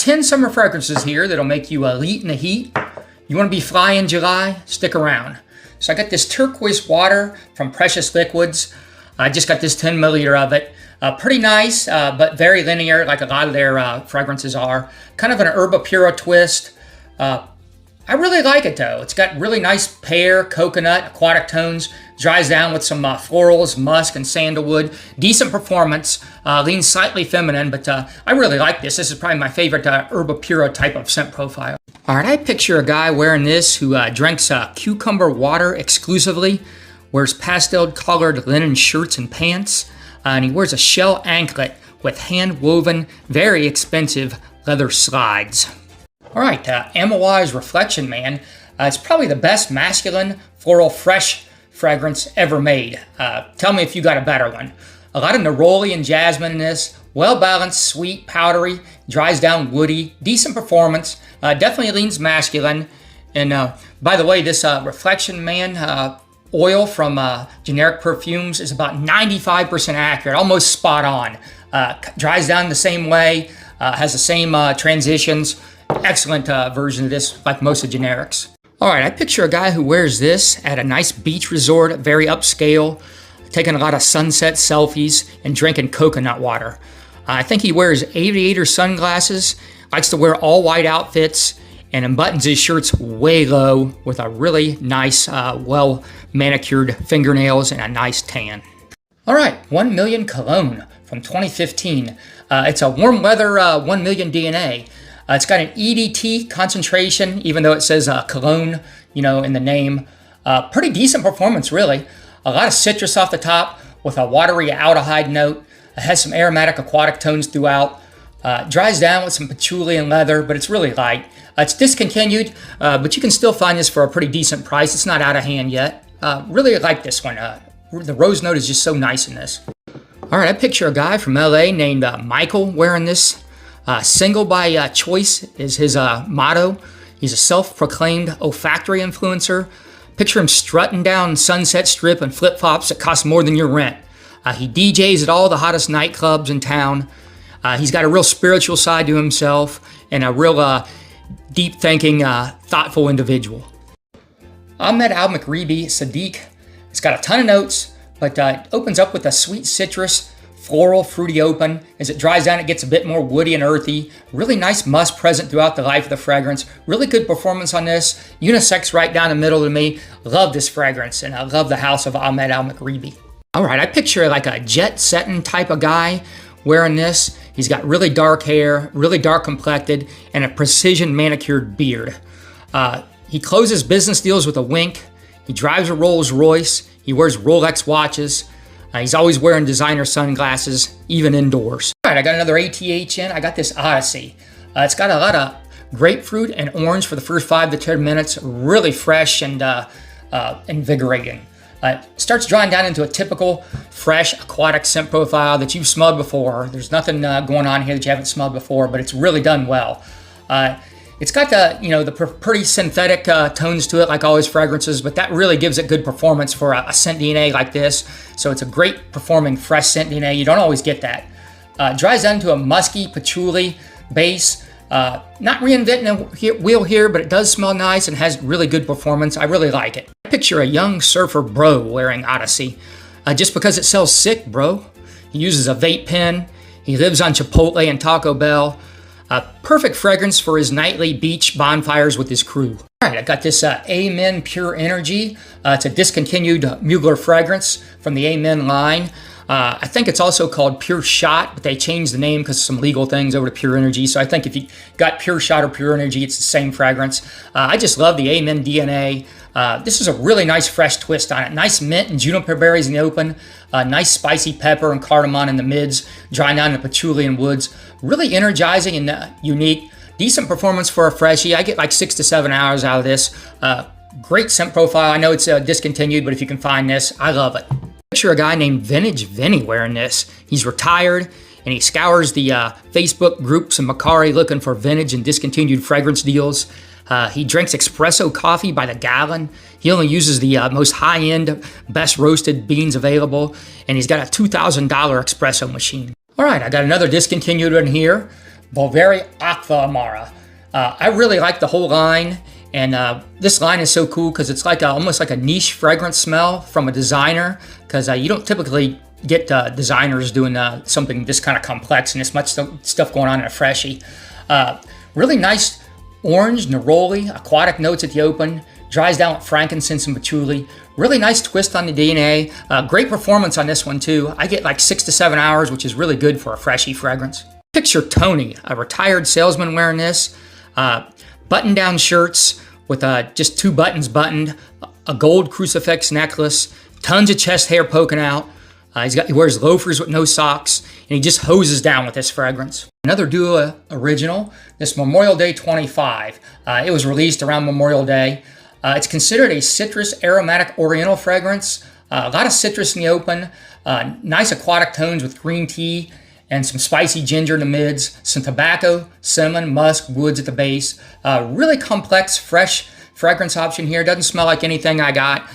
10 summer fragrances here that'll make you elite in the heat. You want to be fly in July? Stick around. So I got this Turquoise Water from Precious Liquids. I just got this 10 milliliter of it. Pretty nice, but very linear, like a lot of their fragrances are. Kind of an Herba Pura twist. I really like it though. It's got really nice pear, coconut, aquatic tones. Dries down with some florals, musk, and sandalwood. Decent performance. Leans slightly feminine, but I really like this. This is probably my favorite Herba Pura type of scent profile. All right, I picture a guy wearing this who drinks cucumber water exclusively, wears pastel-colored linen shirts and pants, and he wears a shell anklet with hand-woven, very expensive leather slides. All right, Ammoage Reflection Man. It's probably the best masculine, floral, fresh fragrance ever made. Tell me if you got a better one. A lot of neroli and jasmine in this. Well-balanced, sweet, powdery, dries down woody, decent performance. Definitely leans masculine. And by the way, this Reflection Man oil from generic perfumes is about 95% accurate, almost spot on. Dries down the same way, has the same transitions. Excellent version of this, like most of generics. All right, I picture a guy who wears this at a nice beach resort, very upscale, taking a lot of sunset selfies and drinking coconut water. I think he wears aviator sunglasses, likes to wear all white outfits, and unbuttons his shirts way low with a really nice, well manicured fingernails and a nice tan. All right, 1 Million Cologne from 2015. It's a warm weather 1 million DNA. It's got an EDT concentration, even though it says Cologne, in the name. Pretty decent performance, really. A lot of citrus off the top with a watery aldehyde note. It has some aromatic aquatic tones throughout. Dries down with some patchouli and leather, but it's really light. It's discontinued, but you can still find this for a pretty decent price. It's not out of hand yet. Really like this one. The rose note is just so nice in this. All right, I picture a guy from LA named Michael wearing this. Single by choice is his motto. He's a self-proclaimed olfactory influencer. Picture him strutting down Sunset Strip in flip-flops that cost more than your rent. He DJs at all the hottest nightclubs in town. He's got a real spiritual side to himself and a real deep-thinking, thoughtful individual. Givenchy Sadik. It's got a ton of notes, but it opens up with a sweet citrus, floral, fruity open. As it dries down, it gets a bit more woody and earthy. Really nice musk present throughout the life of the fragrance. Really good performance on this. Unisex right down the middle to me. Love this fragrance, and I love the house of Givenchy. All right, I picture like a jet-setting type of guy wearing this. He's got really dark hair, really dark complected, and a precision manicured beard. He closes business deals with a wink. He drives a Rolls Royce. He wears Rolex watches. He's always wearing designer sunglasses, even indoors. All right, I got another ATH in. I got this Odyssey. It's got a lot of grapefruit and orange for the first 5 to 10 minutes. Really fresh and invigorating. Starts drying down into a typical fresh aquatic scent profile that you've smelled before. There's nothing going on here that you haven't smelled before, but it's really done well. It's got the pretty synthetic tones to it, like all his fragrances, but that really gives it good performance for a scent DNA like this. So it's a great performing fresh scent DNA. You don't always get that. Dries down to a musky patchouli base. Not reinventing the wheel here, but it does smell nice and has really good performance. I really like it. Picture a young surfer bro wearing Odyssey. Just because it sells sick, bro. He uses a vape pen. He lives on Chipotle and Taco Bell. Perfect fragrance for his nightly beach bonfires with his crew. All right, I got this Amen Pure Energy. It's a discontinued Mugler fragrance from the Amen line. I think it's also called Pure Shot, but they changed the name because of some legal things over to Pure Energy. So I think if you got Pure Shot or Pure Energy, it's the same fragrance. I just love the Amen DNA. This is a really nice fresh twist on it. Nice mint and juniper berries in the open. Nice spicy pepper and cardamom in the mids. Drying down to patchouli and woods. Really energizing and unique. Decent performance for a freshie. I get like 6 to 7 hours out of this. Great scent profile. I know it's discontinued, but if you can find this, I love it. Picture a guy named Vintage Vinny wearing this. He's retired and he scours the Facebook groups in Macari looking for vintage and discontinued fragrance deals. He drinks espresso coffee by the gallon. He only uses the most high-end, best roasted beans available, and he's got a $2,000 espresso machine. All right, I got another discontinued one here Bulvari Aqua Amara. I really like the whole line, and this line is so cool because it's like almost like a niche fragrance smell from a designer, because you don't typically get designers doing something this kind of complex and this much stuff going on in a freshie. Really nice orange, neroli, aquatic notes at the open, dries down with frankincense and patchouli. Really nice twist on the DNA. Great performance on this one too. I get like 6 to 7 hours, which is really good for a freshie fragrance. Picture Tony, a retired salesman wearing this. Button-down shirts with just 2 buttons buttoned, a gold crucifix necklace, tons of chest hair poking out. He wears loafers with no socks, and he just hoses down with this fragrance. Another Duo original, this Memorial Day 25. It was released around Memorial Day. It's considered a citrus aromatic oriental fragrance. A lot of citrus in the open, nice aquatic tones with green tea and some spicy ginger in the mids, some tobacco, cinnamon, musk, woods at the base. Really complex, fresh fragrance option here. Doesn't smell like anything I got.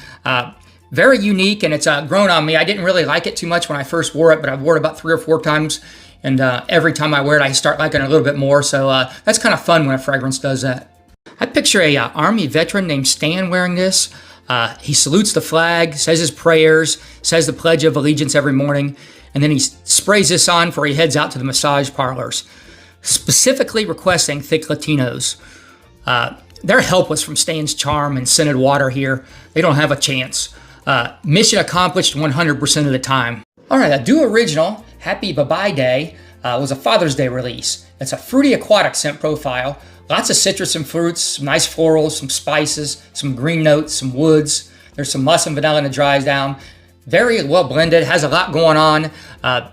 Very unique, and it's grown on me. I didn't really like it too much when I first wore it, but I've worn it about 3 or 4 times, and every time I wear it, I start liking it a little bit more. So that's kind of fun when a fragrance does that. I picture a Army veteran named Stan wearing this. He salutes the flag, says his prayers, says the Pledge of Allegiance every morning, and then he sprays this on before he heads out to the massage parlors, specifically requesting thick Latinos. They're helpless from Stan's charm and scented water here. They don't have a chance. Mission accomplished 100% of the time. All right, a Duo original, Happy Bye-Bye Day, was a Father's Day release. It's a fruity aquatic scent profile. Lots of citrus and fruits, some nice florals, some spices, some green notes, some woods. There's some musk and vanilla in the dries down. Very well blended, has a lot going on.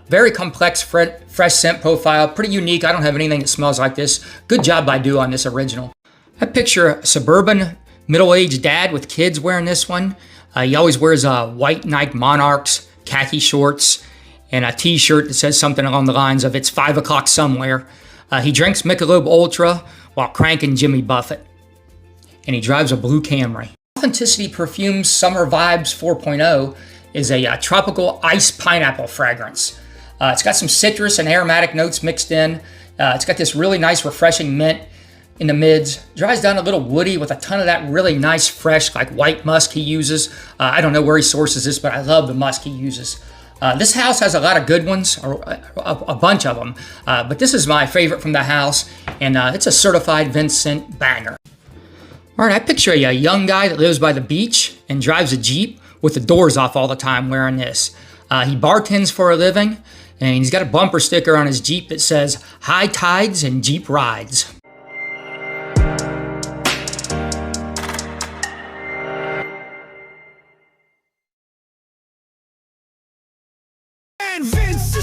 Very complex, fresh scent profile, pretty unique. I don't have anything that smells like this. Good job by Duo on this original. I picture a suburban, middle-aged dad with kids wearing this one. He always wears white Nike Monarchs, khaki shorts, and a t-shirt that says something along the lines of "It's 5 o'clock somewhere." He drinks Michelob Ultra while cranking Jimmy Buffett. And he drives a blue Camry. Authenticity Perfumes Summer Vibes 4.0 is a tropical ice pineapple fragrance. It's got some citrus and aromatic notes mixed in. It's got this really nice refreshing mint in the mids. Dries down a little woody with a ton of that really nice fresh like white musk he uses. I don't know where he sources this, but I love the musk he uses. This house has a lot of good ones, or a bunch of them, but this is my favorite from the house, and it's a certified Vincent banger. All right, I picture a young guy that lives by the beach and drives a Jeep with the doors off all the time wearing this. He bartends for a living, and he's got a bumper sticker on his Jeep that says, "High tides and Jeep rides." Vince